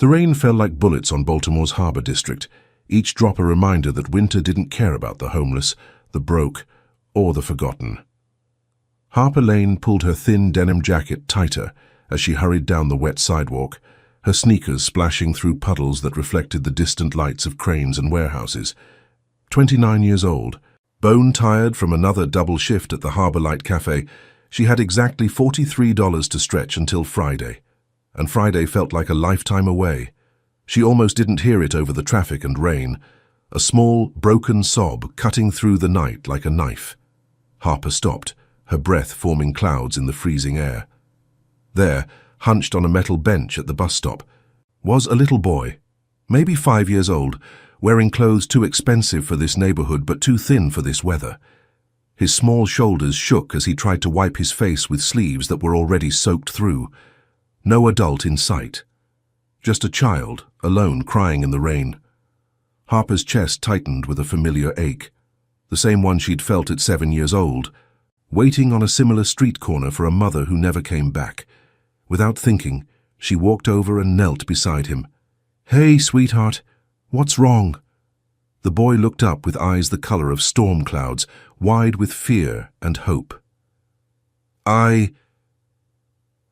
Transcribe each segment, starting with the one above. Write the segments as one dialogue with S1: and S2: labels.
S1: The rain fell like bullets on Baltimore's harbor district, each drop a reminder that winter didn't care about the homeless, the broke, or the forgotten. Harper Lane pulled her thin denim jacket tighter as she hurried down the wet sidewalk, her sneakers splashing through puddles that reflected the distant lights of cranes and warehouses. 29 years old, bone-tired from another double shift at the Harbor Light Cafe, she had exactly $43 to stretch until Friday. And Friday felt like a lifetime away. She almost didn't hear it over the traffic and rain, a small, broken sob cutting through the night like a knife. Harper stopped, her breath forming clouds in the freezing air. There, hunched on a metal bench at the bus stop, was a little boy, maybe 5 years old, wearing clothes too expensive for this neighborhood but too thin for this weather. His small shoulders shook as he tried to wipe his face with sleeves that were already soaked through. No adult in sight. Just a child, alone, crying in the rain. Harper's chest tightened with a familiar ache, the same one she'd felt at 7 years old, waiting on a similar street corner for a mother who never came back. Without thinking, she walked over and knelt beside him. "Hey, sweetheart, what's wrong?" The boy looked up with eyes the color of storm clouds, wide with fear and hope.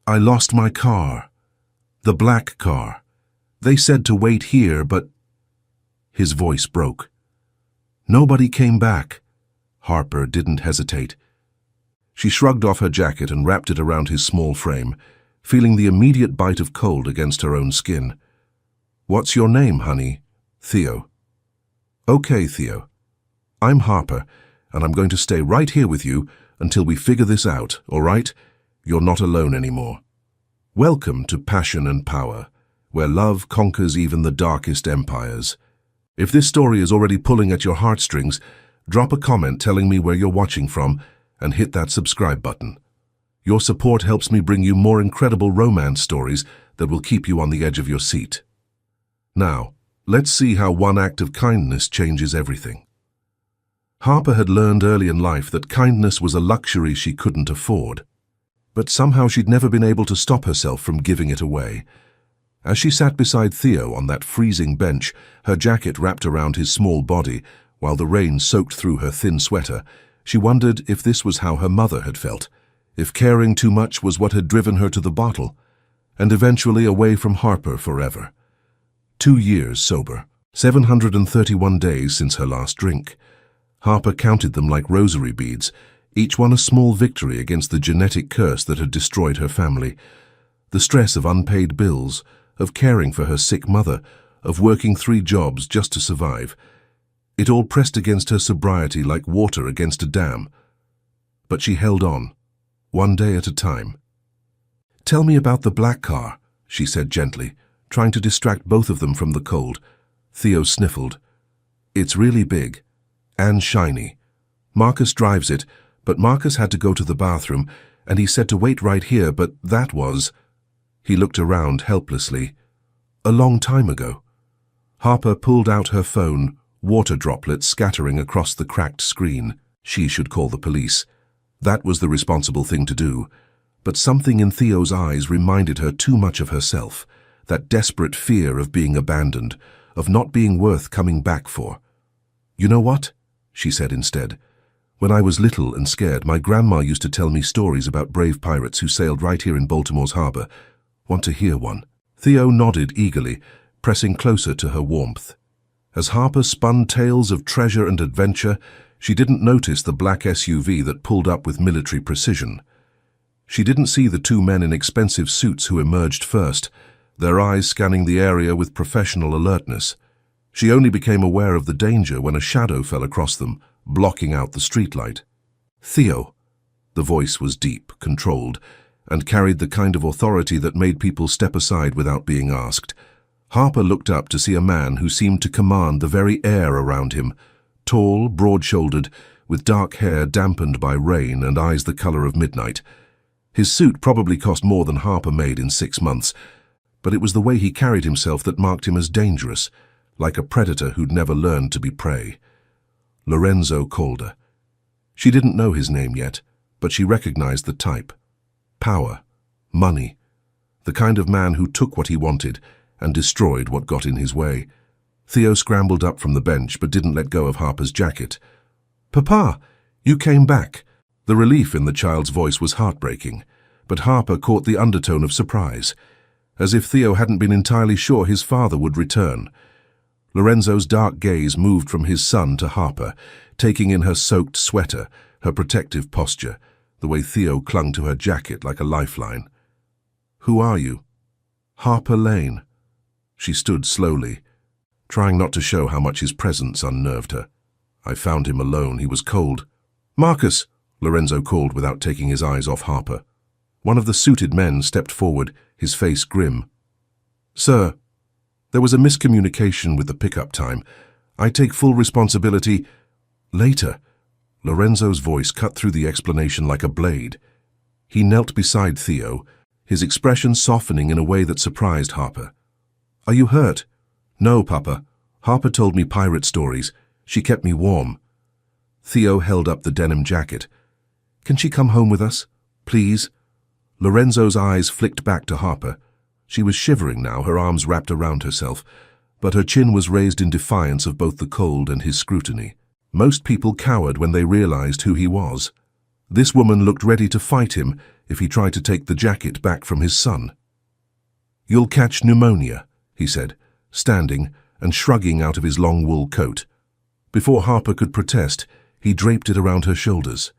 S1: I lost my car. The black car. They said to wait here, but..." His voice broke. "Nobody came back." Harper didn't hesitate. She shrugged off her jacket and wrapped it around his small frame, feeling the immediate bite of cold against her own skin. "What's your name, honey?" "Theo." "Okay, Theo. I'm Harper, and I'm going to stay right here with you until we figure this out, all right? You're not alone anymore. Welcome to Passion and Power, where love conquers even the darkest empires. If this story is already pulling at your heartstrings, drop a comment telling me where you're watching from and hit that subscribe button. Your support helps me bring you more incredible romance stories that will keep you on the edge of your seat. Now, let's see how one act of kindness changes everything. Harper had learned early in life that kindness was a luxury she couldn't afford. But somehow she'd never been able to stop herself from giving it away. As she sat beside Theo on that freezing bench, her jacket wrapped around his small body, while the rain soaked through her thin sweater, she wondered if this was how her mother had felt, if caring too much was what had driven her to the bottle, and eventually away from Harper forever. 2 years sober, 731 days since her last drink. Harper counted them like rosary beads, each one a small victory against the genetic curse that had destroyed her family. The stress of unpaid bills, of caring for her sick mother, of working 3 jobs just to survive. It all pressed against her sobriety like water against a dam. But she held on, one day at a time. "Tell me about the black car," she said gently, trying to distract both of them from the cold. Theo sniffled. "It's really big. And shiny. Marcus drives it, but Marcus had to go to the bathroom, and he said to wait right here, but that was..." He looked around helplessly. "A long time ago." Harper pulled out her phone, water droplets scattering across the cracked screen. She should call the police. That was the responsible thing to do. But something in Theo's eyes reminded her too much of herself, that desperate fear of being abandoned, of not being worth coming back for. "You know what?" she said instead. "When I was little and scared, my grandma used to tell me stories about brave pirates who sailed right here in Baltimore's harbor. Want to hear one?" Theo nodded eagerly, pressing closer to her warmth. As Harper spun tales of treasure and adventure, she didn't notice the black SUV that pulled up with military precision. She didn't see the 2 men in expensive suits who emerged first, their eyes scanning the area with professional alertness. She only became aware of the danger when a shadow fell across them, blocking out the streetlight. "Theo." The voice was deep, controlled, and carried the kind of authority that made people step aside without being asked. Harper looked up to see a man who seemed to command the very air around him, tall, broad-shouldered, with dark hair dampened by rain and eyes the color of midnight. His suit probably cost more than Harper made in 6 months, but it was the way he carried himself that marked him as dangerous, like a predator who'd never learned to be prey. Lorenzo Calder. She didn't know his name yet, but she recognized the type. Power, money, the kind of man who took what he wanted and destroyed what got in his way. Theo scrambled up from the bench but didn't let go of Harper's jacket. "Papa, you came back." The relief in the child's voice was heartbreaking, but Harper caught the undertone of surprise, as if Theo hadn't been entirely sure his father would return. Lorenzo's dark gaze moved from his son to Harper, taking in her soaked sweater, her protective posture, the way Theo clung to her jacket like a lifeline. "Who are you?" "Harper Lane." She stood slowly, trying not to show how much his presence unnerved her. "I found him alone. He was cold." "Marcus!" Lorenzo called without taking his eyes off Harper. One of the suited men stepped forward, his face grim. "Sir, there was a miscommunication with the pickup time. I take full responsibility." "Later." Lorenzo's voice cut through the explanation like a blade. He knelt beside Theo, his expression softening in a way that surprised Harper. "Are you hurt?" "No, Papa. Harper told me pirate stories. She kept me warm." Theo held up the denim jacket. "Can she come home with us? Please?" Lorenzo's eyes flicked back to Harper. She was shivering now, her arms wrapped around herself, but her chin was raised in defiance of both the cold and his scrutiny. Most people cowered when they realized who he was. This woman looked ready to fight him if he tried to take the jacket back from his son. "You'll catch pneumonia," he said, standing and shrugging out of his long wool coat. Before Harper could protest, he draped it around her shoulders.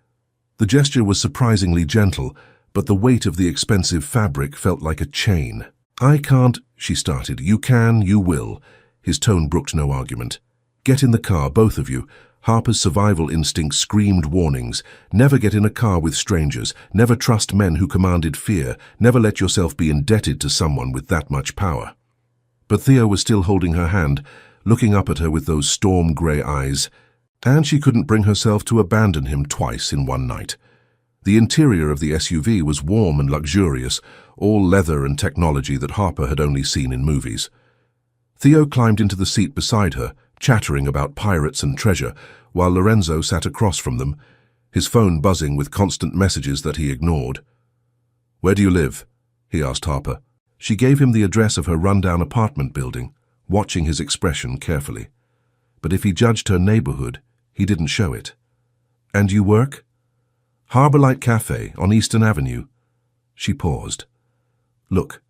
S1: The gesture was surprisingly gentle, but the weight of the expensive fabric felt like a chain. "I can't," she started. "You can, you will." His tone brooked no argument. "Get in the car, both of you." Harper's survival instinct screamed warnings. Never get in a car with strangers. Never trust men who commanded fear. Never let yourself be indebted to someone with that much power. But Theo was still holding her hand, looking up at her with those storm-grey eyes, and she couldn't bring herself to abandon him twice in one night. The interior of the SUV was warm and luxurious, all leather and technology that Harper had only seen in movies. Theo climbed into the seat beside her, chattering about pirates and treasure, while Lorenzo sat across from them, his phone buzzing with constant messages that he ignored. "Where do you live?" he asked Harper. She gave him the address of her rundown apartment building, watching his expression carefully. But if he judged her neighborhood, he didn't show it. "And you work?" "Harborlight Cafe on Eastern Avenue." She paused. "Look,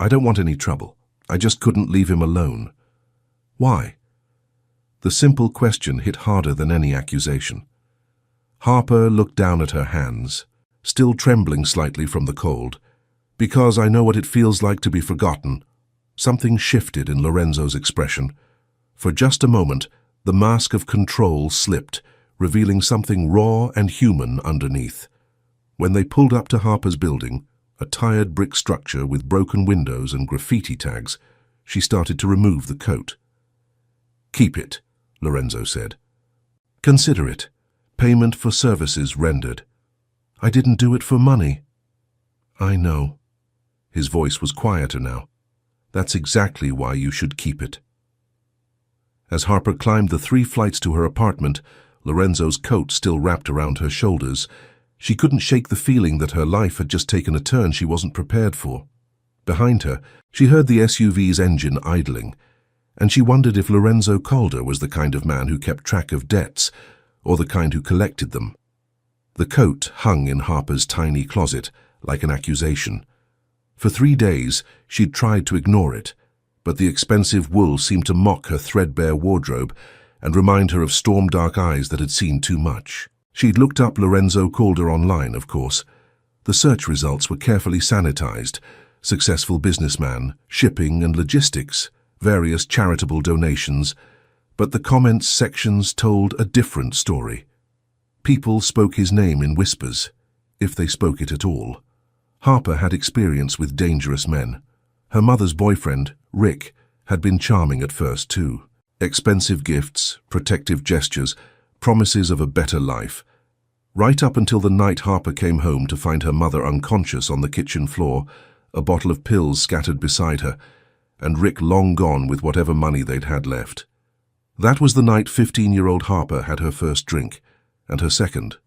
S1: I don't want any trouble. I just couldn't leave him alone." "Why?" The simple question hit harder than any accusation. Harper looked down at her hands, still trembling slightly from the cold. "Because I know what it feels like to be forgotten." Something shifted in Lorenzo's expression. For just a moment, the mask of control slipped, revealing something raw and human underneath. When they pulled up to Harper's building, a tired brick structure with broken windows and graffiti tags, she started to remove the coat. "Keep it," Lorenzo said. "Consider it. Payment for services rendered." "I didn't do it for money." "I know." His voice was quieter now. "That's exactly why you should keep it." As Harper climbed the 3 flights to her apartment, Lorenzo's coat still wrapped around her shoulders, she couldn't shake the feeling that her life had just taken a turn she wasn't prepared for. Behind her, she heard the SUV's engine idling, and she wondered if Lorenzo Calder was the kind of man who kept track of debts, or the kind who collected them. The coat hung in Harper's tiny closet, like an accusation. For 3 days, she'd tried to ignore it, but the expensive wool seemed to mock her threadbare wardrobe and remind her of storm-dark eyes that had seen too much. She'd looked up Lorenzo Calder online, of course. The search results were carefully sanitized: successful businessman, shipping and logistics, various charitable donations, but the comments sections told a different story. People spoke his name in whispers, if they spoke it at all. Harper had experience with dangerous men. Her mother's boyfriend, Rick, had been charming at first too. Expensive gifts, protective gestures, promises of a better life. Right up until the night Harper came home to find her mother unconscious on the kitchen floor, a bottle of pills scattered beside her, and Rick long gone with whatever money they'd had left. That was the night 15-year-old Harper had her first drink, and her second,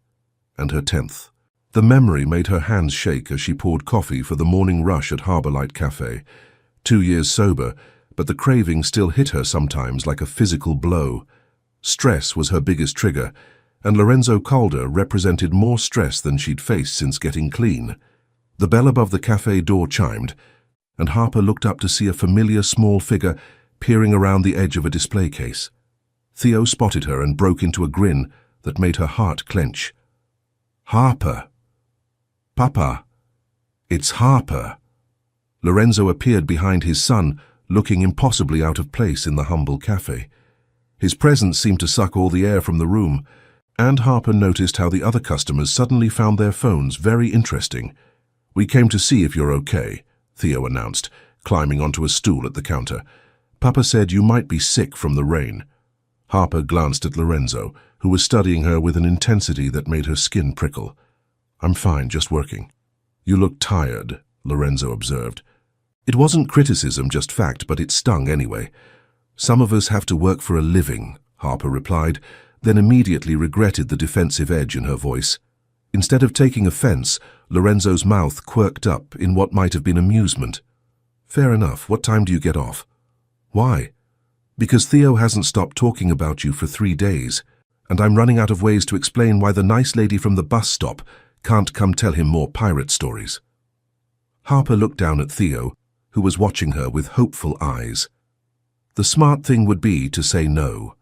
S1: and her 10th. The memory made her hands shake as she poured coffee for the morning rush at Harborlight Cafe. 2 years sober, but the craving still hit her sometimes like a physical blow. Stress was her biggest trigger, and Lorenzo Calder represented more stress than she'd faced since getting clean. The bell above the cafe door chimed, and Harper looked up to see a familiar small figure peering around the edge of a display case. Theo spotted her and broke into a grin that made her heart clench. "Harper! Papa! It's Harper!" Lorenzo appeared behind his son, looking impossibly out of place in the humble cafe. His presence seemed to suck all the air from the room, and Harper noticed how the other customers suddenly found their phones very interesting. "We came to see if you're okay," Theo announced, climbing onto a stool at the counter. "Papa said you might be sick from the rain." Harper glanced at Lorenzo, who was studying her with an intensity that made her skin prickle. "I'm fine, just working." "You look tired," Lorenzo observed. It wasn't criticism, just fact, but it stung anyway. "Some of us have to work for a living," Harper replied, then immediately regretted the defensive edge in her voice. Instead of taking offense, Lorenzo's mouth quirked up in what might have been amusement. "Fair enough. What time do you get off?" "Why?" "Because Theo hasn't stopped talking about you for 3 days, and I'm running out of ways to explain why the nice lady from the bus stop can't come tell him more pirate stories." Harper looked down at Theo, who was watching her with hopeful eyes. The smart thing would be to say no,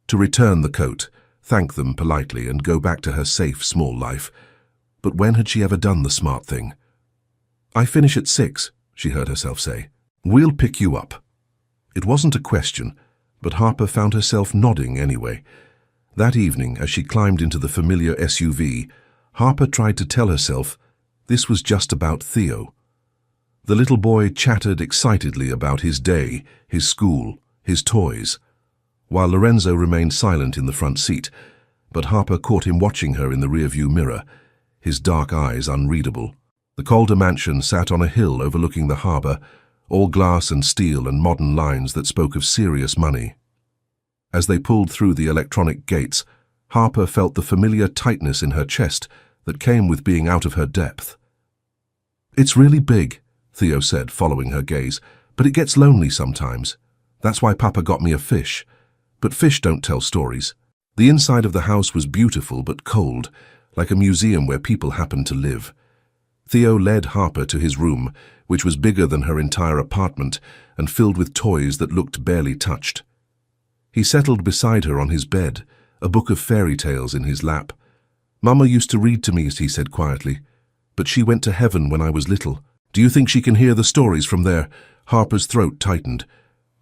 S1: to return the coat, thank them politely, and go back to her safe, small life. But when had she ever done the smart thing? "I finish at 6, she heard herself say. "We'll pick you up." It wasn't a question, but Harper found herself nodding anyway. That evening, as she climbed into the familiar SUV, Harper tried to tell herself this was just about Theo. The little boy chattered excitedly about his day, his school, his toys, while Lorenzo remained silent in the front seat, but Harper caught him watching her in the rearview mirror, his dark eyes unreadable. The Calder mansion sat on a hill overlooking the harbor, all glass and steel and modern lines that spoke of serious money. As they pulled through the electronic gates, Harper felt the familiar tightness in her chest that came with being out of her depth. "It's really big," Theo said, following her gaze, "but it gets lonely sometimes. That's why Papa got me a fish. But fish don't tell stories." The inside of the house was beautiful but cold, like a museum where people happened to live. Theo led Harper to his room, which was bigger than her entire apartment and filled with toys that looked barely touched. He settled beside her on his bed, a book of fairy tales in his lap. "Mama used to read to me," he said quietly, "but she went to heaven when I was little. Do you think she can hear the stories from there?" Harper's throat tightened.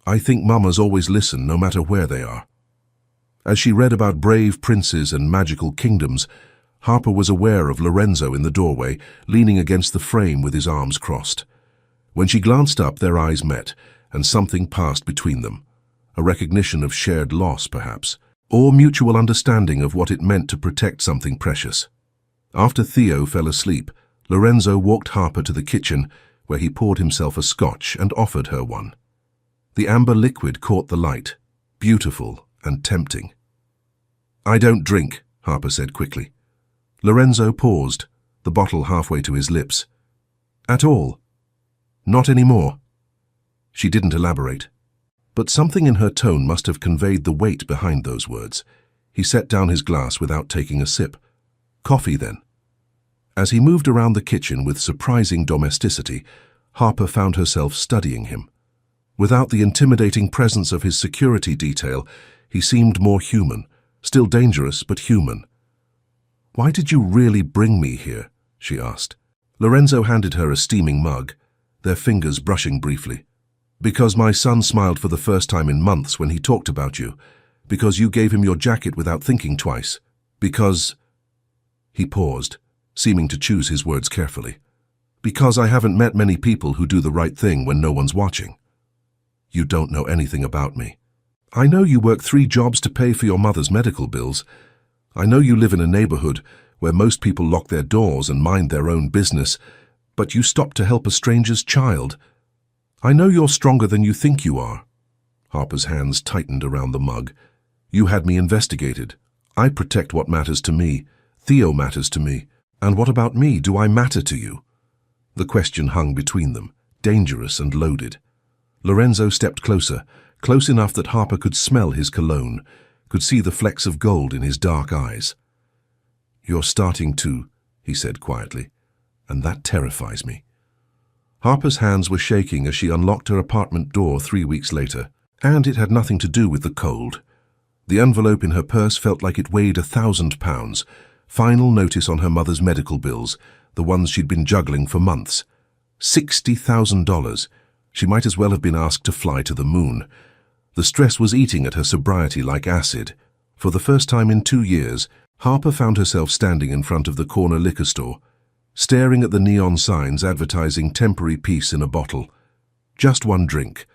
S1: "I think mamas always listen, no matter where they are." As she read about brave princes and magical kingdoms, Harper was aware of Lorenzo in the doorway, leaning against the frame with his arms crossed. When she glanced up, their eyes met, and something passed between them. A recognition of shared loss, perhaps, or mutual understanding of what it meant to protect something precious. After Theo fell asleep, Lorenzo walked Harper to the kitchen, where he poured himself a scotch and offered her one. The amber liquid caught the light, beautiful and tempting. "I don't drink," Harper said quickly. Lorenzo paused, the bottle halfway to his lips. "At all?" "Not anymore." She didn't elaborate, but something in her tone must have conveyed the weight behind those words. He set down his glass without taking a sip. "Coffee, then?" As he moved around the kitchen with surprising domesticity, Harper found herself studying him. Without the intimidating presence of his security detail, he seemed more human, still dangerous but human. "Why did you really bring me here?" she asked. Lorenzo handed her a steaming mug, their fingers brushing briefly. "Because my son smiled for the first time in months when he talked about you. Because you gave him your jacket without thinking twice. Because—" He paused, seeming to choose his words carefully. "Because I haven't met many people who do the right thing when no one's watching." "You don't know anything about me." "I know you work 3 jobs to pay for your mother's medical bills. I know you live in a neighborhood where most people lock their doors and mind their own business, but you stopped to help a stranger's child. I know you're stronger than you think you are." Harper's hands tightened around the mug. "You had me investigated. I protect what matters to me. Theo matters to me. And what about me? Do I matter to you?" The question hung between them, dangerous and loaded. Lorenzo stepped closer, close enough that Harper could smell his cologne, could see the flecks of gold in his dark eyes. "You're starting to," he said quietly, "and that terrifies me." Harper's hands were shaking as she unlocked her apartment door 3 weeks later, and it had nothing to do with the cold. The envelope in her purse felt like it weighed 1,000 pounds. Final notice on her mother's medical bills, the ones she'd been juggling for months. $60,000. She might as well have been asked to fly to the moon. The stress was eating at her sobriety like acid. For the first time in 2 years, Harper found herself standing in front of the corner liquor store, staring at the neon signs advertising temporary peace in a bottle. Just one drink.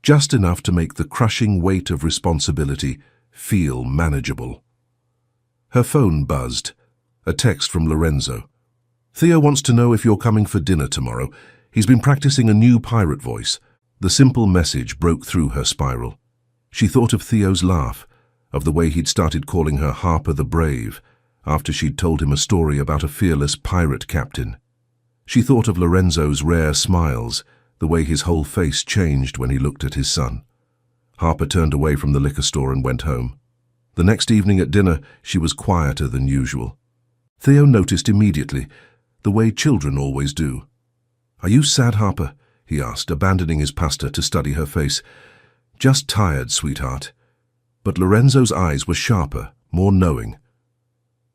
S1: Just enough to make the crushing weight of responsibility feel manageable. Her phone buzzed. A text from Lorenzo. "Theo wants to know if you're coming for dinner tomorrow. He's been practicing a new pirate voice." The simple message broke through her spiral. She thought of Theo's laugh, of the way he'd started calling her Harper the Brave, after she'd told him a story about a fearless pirate captain. She thought of Lorenzo's rare smiles, the way his whole face changed when he looked at his son. Harper turned away from the liquor store and went home. The next evening at dinner, she was quieter than usual. Theo noticed immediately, the way children always do. "Are you sad, Harper?" he asked, abandoning his pasta to study her face. "Just tired, sweetheart." But Lorenzo's eyes were sharper, more knowing.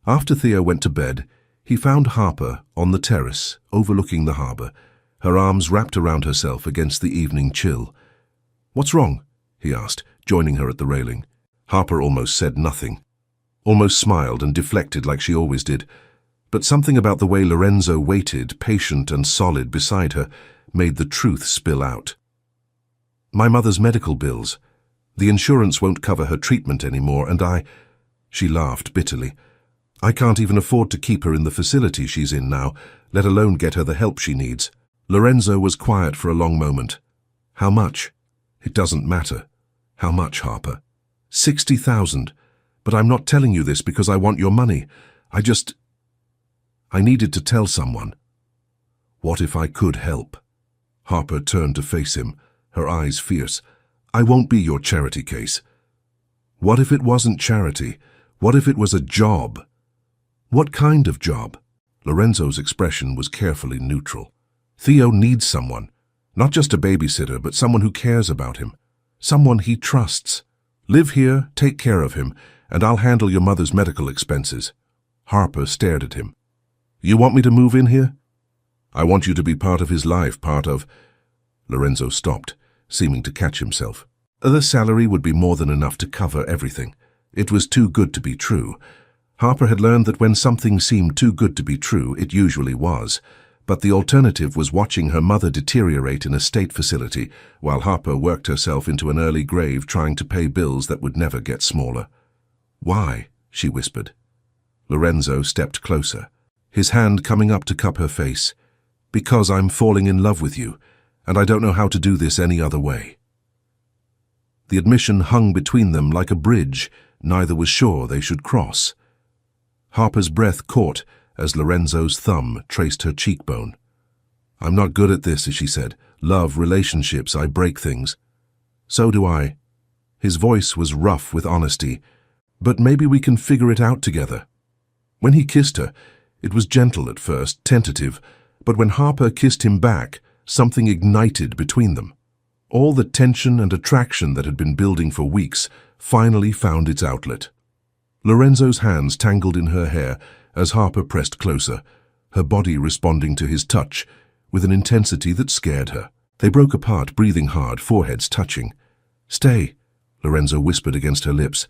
S1: After Theo went to bed, he found Harper on the terrace, overlooking the harbour, her arms wrapped around herself against the evening chill. "What's wrong?" he asked, joining her at the railing. Harper almost said nothing, almost smiled and deflected like she always did. But something about the way Lorenzo waited, patient and solid, beside her, made the truth spill out. "My mother's medical bills. The insurance won't cover her treatment anymore, and She laughed bitterly. "I can't even afford to keep her in the facility she's in now, let alone get her the help she needs." Lorenzo was quiet for a long moment. "How much?" "It doesn't matter." "How much, Harper?" 60,000. "But I'm not telling you this because I want your money. I needed to tell someone." "What if I could help?" Harper turned to face him, her eyes fierce. "I won't be your charity case." "What if it wasn't charity? What if it was a job?" "What kind of job?" Lorenzo's expression was carefully neutral. "Theo needs someone. Not just a babysitter, but someone who cares about him. Someone he trusts. Live here, take care of him, and I'll handle your mother's medical expenses." Harper stared at him. "You want me to move in here?" "I want you to be part of his life, part of—" Lorenzo stopped, seeming to catch himself. The salary would be more than enough to cover everything. It was too good to be true. Harper had learned that when something seemed too good to be true, it usually was. But the alternative was watching her mother deteriorate in a state facility, while Harper worked herself into an early grave trying to pay bills that would never get smaller. "Why?" she whispered. Lorenzo stepped closer, his hand coming up to cup her face. "Because I'm falling in love with you, and I don't know how to do this any other way." The admission hung between them like a bridge neither was sure they should cross. Harper's breath caught as Lorenzo's thumb traced her cheekbone. "I'm not good at this," as she said. "Love, relationships, I break things." "So do I." His voice was rough with honesty. "But maybe we can figure it out together." When he kissed her, it was gentle at first, tentative, but when Harper kissed him back, something ignited between them. All the tension and attraction that had been building for weeks finally found its outlet. Lorenzo's hands tangled in her hair as Harper pressed closer, her body responding to his touch with an intensity that scared her. They broke apart, breathing hard, foreheads touching. "Stay," Lorenzo whispered against her lips.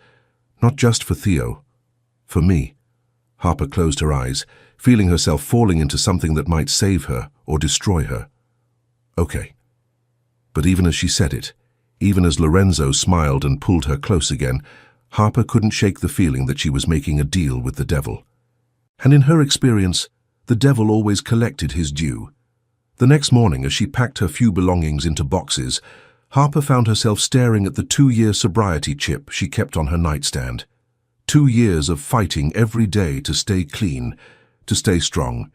S1: "Not just for Theo. For me." Harper closed her eyes, feeling herself falling into something that might save her or destroy her. "Okay." But even as she said it, even as Lorenzo smiled and pulled her close again, Harper couldn't shake the feeling that she was making a deal with the devil. And in her experience, the devil always collected his due. The next morning, as she packed her few belongings into boxes, Harper found herself staring at the 2-year sobriety chip she kept on her nightstand. 2 years of fighting every day to stay clean, to stay strong,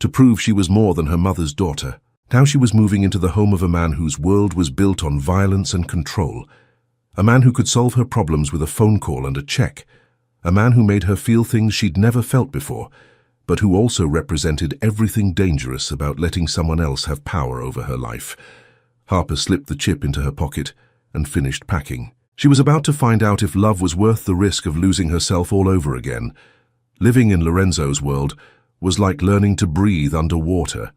S1: to prove she was more than her mother's daughter. Now she was moving into the home of a man whose world was built on violence and control. A man who could solve her problems with a phone call and a check. A man who made her feel things she'd never felt before, but who also represented everything dangerous about letting someone else have power over her life. Harper slipped the chip into her pocket and finished packing. She was about to find out if love was worth the risk of losing herself all over again. Living in Lorenzo's world was like learning to breathe underwater.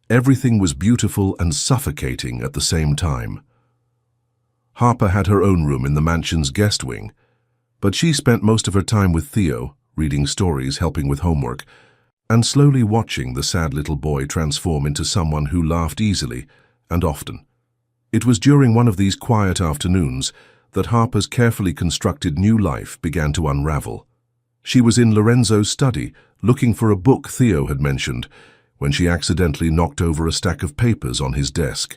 S1: Everything was beautiful and suffocating at the same time. Harper had her own room in the mansion's guest wing, but she spent most of her time with Theo, reading stories, helping with homework, and slowly watching the sad little boy transform into someone who laughed easily and often. It was during one of these quiet afternoons that Harper's carefully constructed new life began to unravel. She was in Lorenzo's study, looking for a book Theo had mentioned, when she accidentally knocked over a stack of papers on his desk.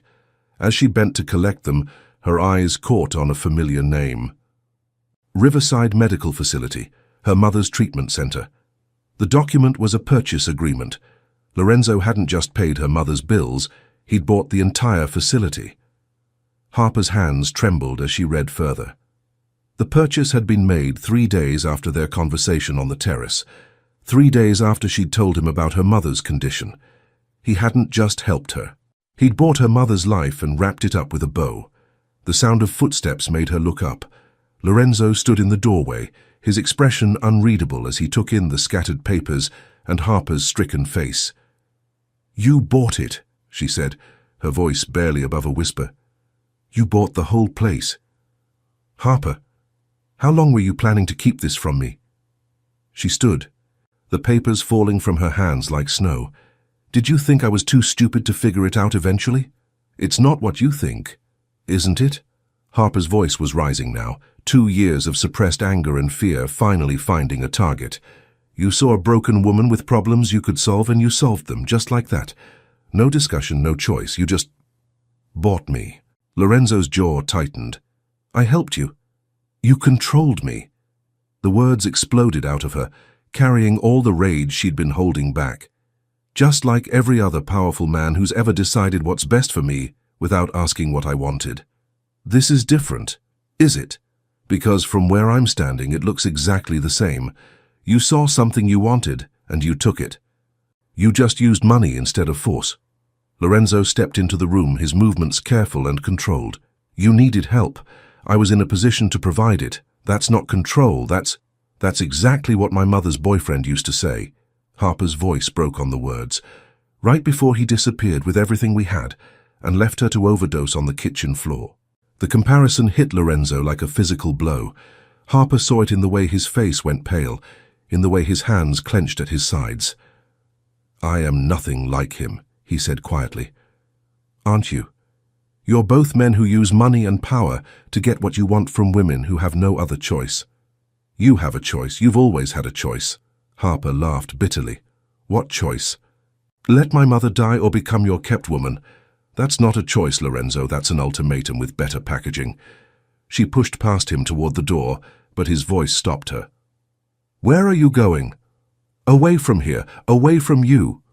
S1: As she bent to collect them, her eyes caught on a familiar name. Riverside Medical Facility, her mother's treatment center. The document was a purchase agreement. Lorenzo hadn't just paid her mother's bills, he'd bought the entire facility. Harper's hands trembled as she read further. The purchase had been made 3 days after their conversation on the terrace, 3 days after she'd told him about her mother's condition. He hadn't just helped her. He'd bought her mother's life and wrapped it up with a bow. The sound of footsteps made her look up. Lorenzo stood in the doorway, his expression unreadable as he took in the scattered papers and Harper's stricken face. "You bought it," she said, her voice barely above a whisper. "You bought the whole place." "Harper, how long were you planning to keep this from me?" She stood, the papers falling from her hands like snow. "Did you think I was too stupid to figure it out eventually? It's not what you think, isn't it?" Harper's voice was rising now, 2 years of suppressed anger and fear finally finding a target. "You saw a broken woman with problems you could solve and you solved them, just like that. No discussion, no choice, you just bought me." Lorenzo's jaw tightened. "I helped you. You controlled me." The words exploded out of her, carrying all the rage she'd been holding back. "Just like every other powerful man who's ever decided what's best for me without asking what I wanted. This is different, is it? Because from where I'm standing, it looks exactly the same. You saw something you wanted, and you took it. You just used money instead of force." Lorenzo stepped into the room, his movements careful and controlled. "You needed help. I was in a position to provide it. That's not control, that's exactly what my mother's boyfriend used to say." Harper's voice broke on the words. "Right before he disappeared with everything we had, and left her to overdose on the kitchen floor." The comparison hit Lorenzo like a physical blow. Harper saw it in the way his face went pale, in the way his hands clenched at his sides. "I am nothing like him," he said quietly. "Aren't you? You're both men who use money and power to get what you want from women who have no other choice." "You have a choice. You've always had a choice." Harper laughed bitterly. "What choice?" "Let my mother die or become your kept woman." "That's not a choice, Lorenzo. That's an ultimatum with better packaging." She pushed past him toward the door, but his voice stopped her. "Where are you going?" "Away from here. Away from you."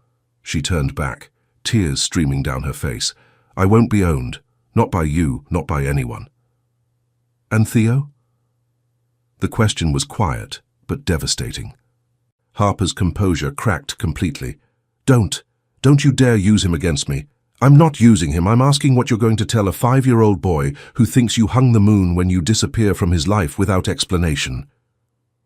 S1: She turned back, tears streaming down her face. "I won't be owned. Not by you, not by anyone." "And Theo?" The question was quiet, but devastating. Harper's composure cracked completely. Don't you dare use him against me. I'm not using him. I'm asking what you're going to tell a 5-year-old boy who thinks you hung the moon when you disappear from his life without explanation."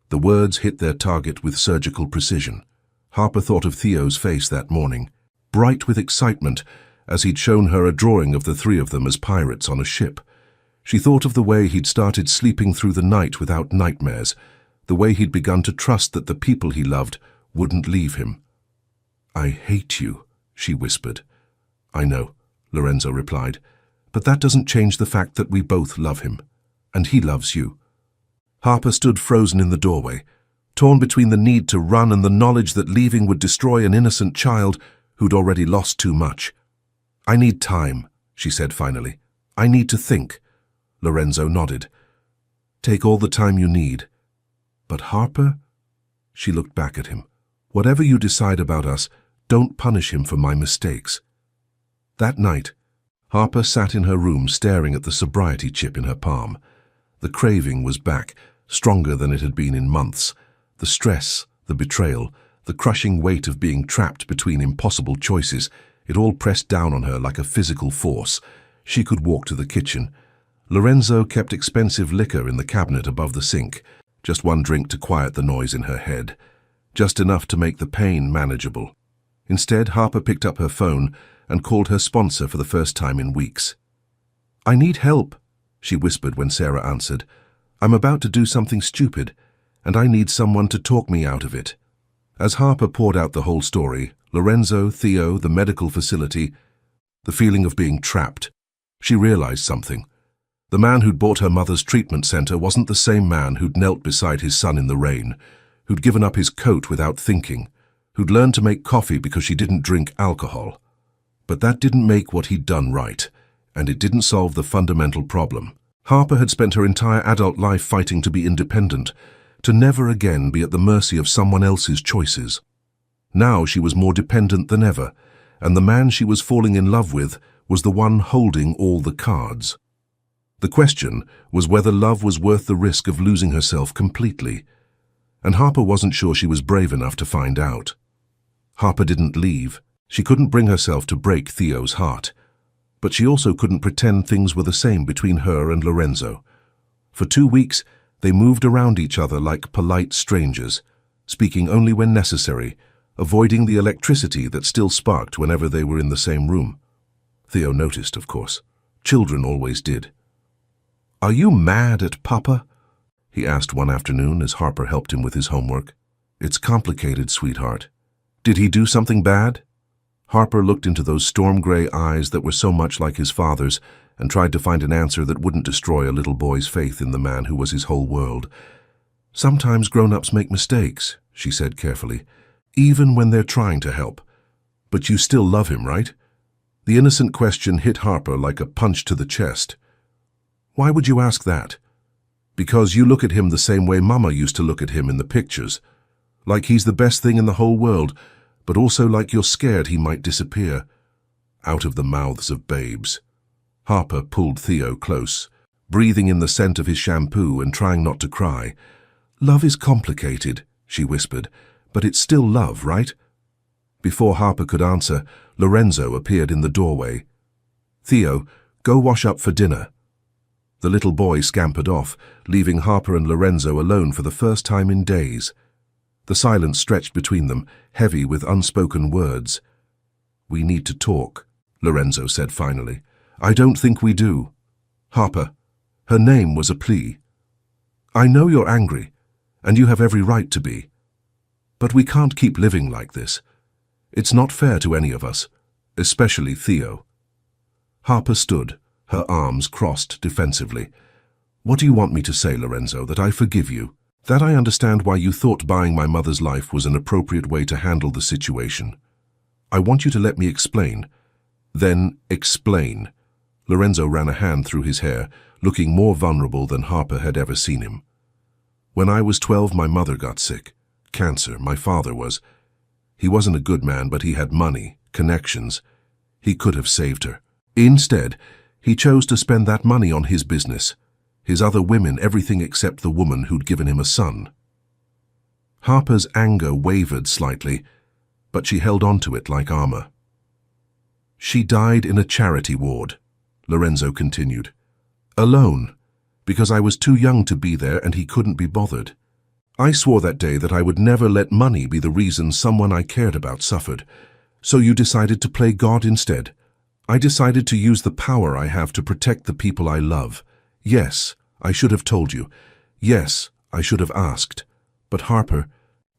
S1: The words hit their target with surgical precision. Harper thought of Theo's face that morning, bright with excitement, as he'd shown her a drawing of the 3 of them as pirates on a ship. She thought of the way he'd started sleeping through the night without nightmares, the way he'd begun to trust that the people he loved wouldn't leave him. "I hate you," she whispered. "I know," Lorenzo replied, "but that doesn't change the fact that we both love him, and he loves you." Harper stood frozen in the doorway, torn between the need to run and the knowledge that leaving would destroy an innocent child who'd already lost too much. "I need time," she said finally. "I need to think." Lorenzo nodded. "Take all the time you need." "But Harper?" She looked back at him. "Whatever you decide about us, don't punish him for my mistakes." That night, Harper sat in her room staring at the sobriety chip in her palm. The craving was back, stronger than it had been in months. The stress, the betrayal, the crushing weight of being trapped between impossible choices, it all pressed down on her like a physical force. She could walk to the kitchen. Lorenzo kept expensive liquor in the cabinet above the sink, just one drink to quiet the noise in her head, just enough to make the pain manageable. Instead, Harper picked up her phone and called her sponsor for the first time in weeks. "I need help," she whispered when Sarah answered. "I'm about to do something stupid, and I need someone to talk me out of it." As Harper poured out the whole story, Lorenzo, Theo, the medical facility, the feeling of being trapped, she realized something. The man who'd bought her mother's treatment center wasn't the same man who'd knelt beside his son in the rain, who'd given up his coat without thinking, who'd learned to make coffee because she didn't drink alcohol. But that didn't make what he'd done right, and it didn't solve the fundamental problem. Harper had spent her entire adult life fighting to be independent, to never again be at the mercy of someone else's choices. Now she was more dependent than ever, and the man she was falling in love with was the one holding all the cards. The question was whether love was worth the risk of losing herself completely, and Harper wasn't sure she was brave enough to find out. Harper didn't leave. She couldn't bring herself to break Theo's heart, but she also couldn't pretend things were the same between her and Lorenzo. For 2 weeks, they moved around each other like polite strangers, speaking only when necessary, avoiding the electricity that still sparked whenever they were in the same room. Theo noticed, of course. Children always did. "Are you mad at Papa?" he asked one afternoon as Harper helped him with his homework. "It's complicated, sweetheart. Did he do something bad?" Harper looked into those storm-gray eyes that were so much like his father's and tried to find an answer that wouldn't destroy a little boy's faith in the man who was his whole world. "Sometimes grown-ups make mistakes," she said carefully, "even when they're trying to help. But you still love him, right?" The innocent question hit Harper like a punch to the chest. "Why would you ask that?" "Because you look at him the same way Mama used to look at him in the pictures. Like he's the best thing in the whole world, but also like you're scared he might disappear." Out of the mouths of babes. Harper pulled Theo close, breathing in the scent of his shampoo and trying not to cry. "Love is complicated," she whispered, "but it's still love, right?" Before Harper could answer, Lorenzo appeared in the doorway. "Theo, go wash up for dinner." The little boy scampered off, leaving Harper and Lorenzo alone for the first time in days. The silence stretched between them, heavy with unspoken words. "We need to talk," Lorenzo said finally. "I don't think we do." "Harper," her name was a plea. "I know you're angry, and you have every right to be. But we can't keep living like this. It's not fair to any of us, especially Theo." Harper stood, her arms crossed defensively. "What do you want me to say, Lorenzo, that I forgive you? That I understand why you thought buying my mother's life was an appropriate way to handle the situation? I want you to let me explain." "Then explain." Lorenzo ran a hand through his hair, looking more vulnerable than Harper had ever seen him. "When I was 12, my mother got sick. Cancer, my father was. He wasn't a good man, but he had money, connections. He could have saved her. Instead, he chose to spend that money on his business, his other women, everything except the woman who'd given him a son." Harper's anger wavered slightly, but she held on to it like armor. "She died in a charity ward," Lorenzo continued. "Alone, because I was too young to be there and he couldn't be bothered. I swore that day that I would never let money be the reason someone I cared about suffered. So you decided to play God instead. I decided to use the power I have to protect the people I love. Yes, I should have told you. Yes, I should have asked. But Harper,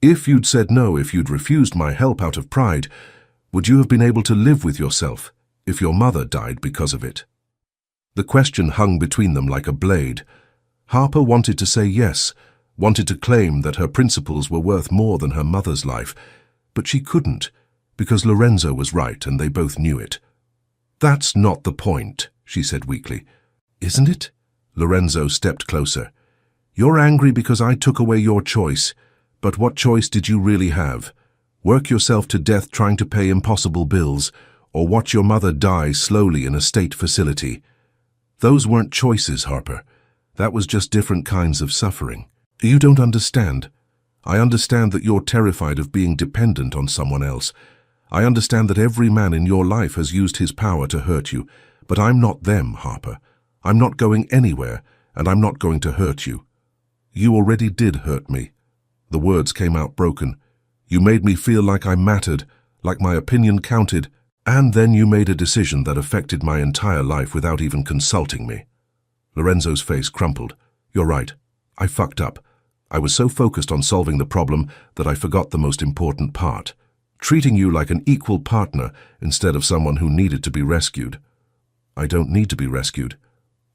S1: if you'd said no, if you'd refused my help out of pride, would you have been able to live with yourself if your mother died because of it?" The question hung between them like a blade. Harper wanted to say yes, wanted to claim that her principles were worth more than her mother's life, but she couldn't, because Lorenzo was right and they both knew it. "That's not the point," she said weakly. "Isn't it?" Lorenzo stepped closer. "You're angry because I took away your choice, but what choice did you really have? Work yourself to death trying to pay impossible bills, or watch your mother die slowly in a state facility. Those weren't choices, Harper. That was just different kinds of suffering. You don't understand. I understand that you're terrified of being dependent on someone else. I understand that every man in your life has used his power to hurt you, but I'm not them, Harper. I'm not going anywhere, and I'm not going to hurt you. You already did hurt me. The words came out broken. You made me feel like I mattered, like my opinion counted, and then you made a decision that affected my entire life without even consulting me. Lorenzo's face crumpled. You're right. I fucked up. I was so focused on solving the problem that I forgot the most important part. Treating you like an equal partner instead of someone who needed to be rescued. I don't need to be rescued.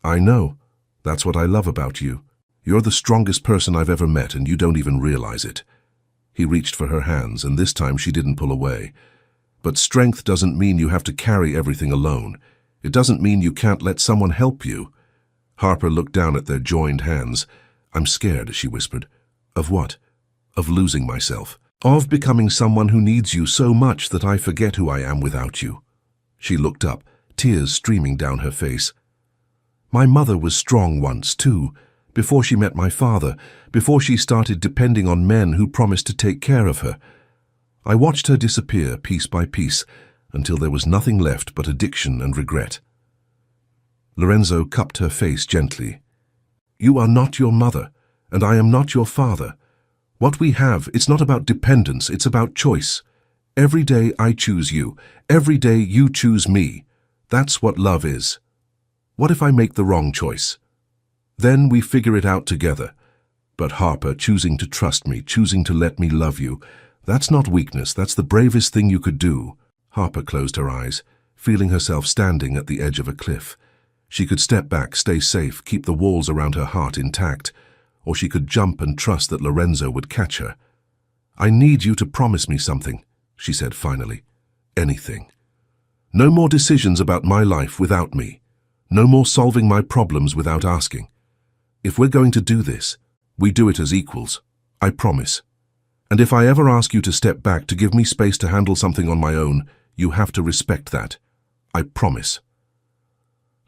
S1: I know. That's what I love about you. You're the strongest person I've ever met, and you don't even realize it. He reached for her hands, and this time she didn't pull away. But strength doesn't mean you have to carry everything alone. It doesn't mean you can't let someone help you. Harper looked down at their joined hands. I'm scared, she whispered. Of what? Of losing myself. Of becoming someone who needs you so much that I forget who I am without you. She looked up, tears streaming down her face. My mother was strong once, too, before she met my father, before she started depending on men who promised to take care of her. I watched her disappear piece by piece until there was nothing left but addiction and regret. Lorenzo cupped her face gently. You are not your mother, and I am not your father. What we have, it's not about dependence, it's about choice. Every day I choose you. Every day you choose me. That's what love is. What if I make the wrong choice? Then we figure it out together. But Harper, choosing to trust me, choosing to let me love you, that's not weakness, that's the bravest thing you could do. Harper closed her eyes, feeling herself standing at the edge of a cliff. She could step back, stay safe, keep the walls around her heart intact, or she could jump and trust that Lorenzo would catch her. I need you to promise me something, she said finally. Anything. No more decisions about my life without me. No more solving my problems without asking. If we're going to do this, we do it as equals. I promise. And if I ever ask you to step back to give me space to handle something on my own, you have to respect that. I promise.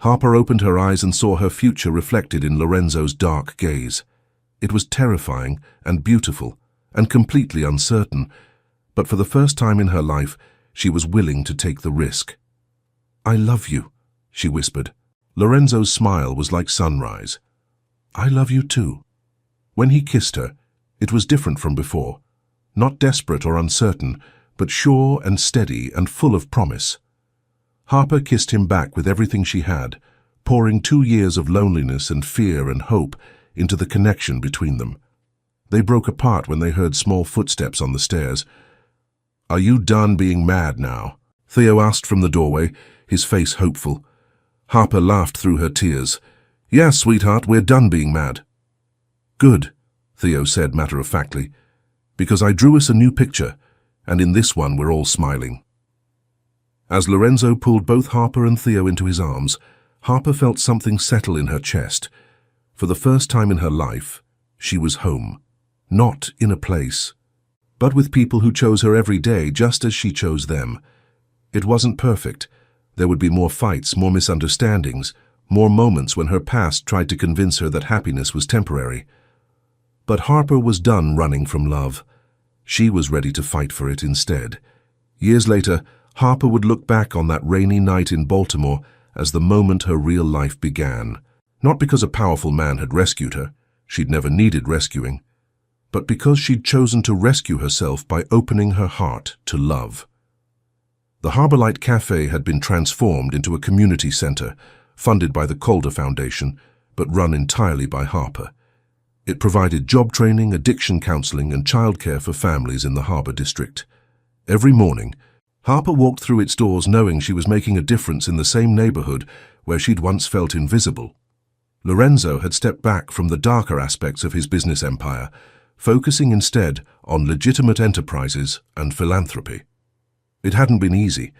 S1: Harper opened her eyes and saw her future reflected in Lorenzo's dark gaze. It was terrifying and beautiful and completely uncertain, but for the first time in her life, she was willing to take the risk. I love you, she whispered. Lorenzo's smile was like sunrise. I love you too. When he kissed her, it was different from before. Not desperate or uncertain, but sure and steady and full of promise. Harper kissed him back with everything she had, pouring 2 years of loneliness and fear and hope into the connection between them. They broke apart when they heard small footsteps on the stairs. Are you done being mad now? Theo asked from the doorway, his face hopeful. Harper laughed through her tears. Yes, sweetheart, we're done being mad. Good, Theo said matter-of-factly, because I drew us a new picture, and in this one we're all smiling. As Lorenzo pulled both Harper and Theo into his arms, Harper felt something settle in her chest. For the first time in her life, she was home. Not in a place, but with people who chose her every day just as she chose them. It wasn't perfect. There would be more fights, more misunderstandings, more moments when her past tried to convince her that happiness was temporary. But Harper was done running from love. She was ready to fight for it instead. Years later, Harper would look back on that rainy night in Baltimore as the moment her real life began. Not because a powerful man had rescued her, she'd never needed rescuing, but because she'd chosen to rescue herself by opening her heart to love. The Harborlight Cafe had been transformed into a community center, funded by the Calder Foundation, but run entirely by Harper. It provided job training, addiction counseling, and childcare for families in the Harbor District. Every morning, Harper walked through its doors knowing she was making a difference in the same neighborhood where she'd once felt invisible. Lorenzo had stepped back from the darker aspects of his business empire, focusing instead on legitimate enterprises and philanthropy. It hadn't been easy.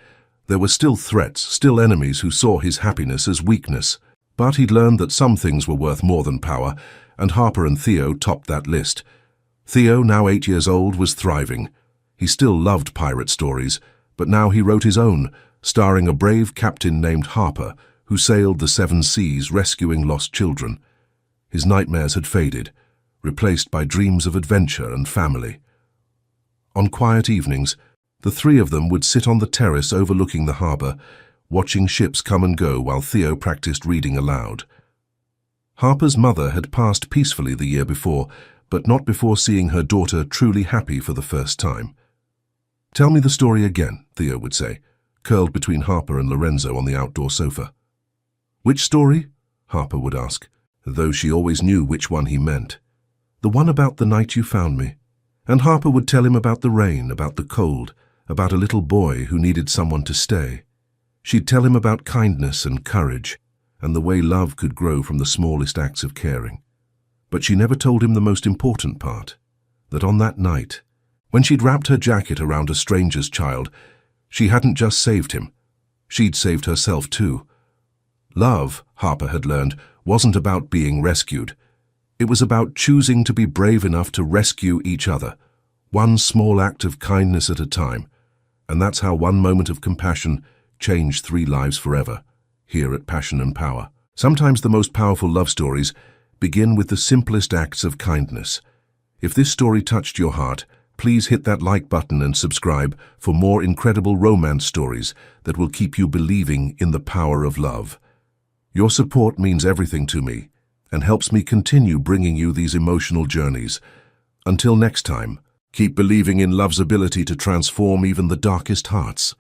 S1: There were still threats, still enemies who saw his happiness as weakness, but he'd learned that some things were worth more than power, and Harper and Theo topped that list. Theo, now 8 years old, was thriving. He still loved pirate stories, but now he wrote his own, starring a brave captain named Harper who sailed the seven seas rescuing lost children. His nightmares had faded, replaced by dreams of adventure and family. On quiet evenings, the three of them would sit on the terrace overlooking the harbor, watching ships come and go while Theo practiced reading aloud. Harper's mother had passed peacefully the year before, but not before seeing her daughter truly happy for the first time. "Tell me the story again," Theo would say, curled between Harper and Lorenzo on the outdoor sofa. "Which story?" Harper would ask, though she always knew which one he meant. "The one about the night you found me." And Harper would tell him about the rain, about the cold, about a little boy who needed someone to stay. She'd tell him about kindness and courage, and the way love could grow from the smallest acts of caring. But she never told him the most important part, that on that night, when she'd wrapped her jacket around a stranger's child, she hadn't just saved him. She'd saved herself too. Love, Harper had learned, wasn't about being rescued. It was about choosing to be brave enough to rescue each other, one small act of kindness at a time. And that's how one moment of compassion changed 3 lives forever, here at Passion and Power. Sometimes the most powerful love stories begin with the simplest acts of kindness. If this story touched your heart, please hit that like button and subscribe for more incredible romance stories that will keep you believing in the power of love. Your support means everything to me and helps me continue bringing you these emotional journeys. Until next time, keep believing in love's ability to transform even the darkest hearts.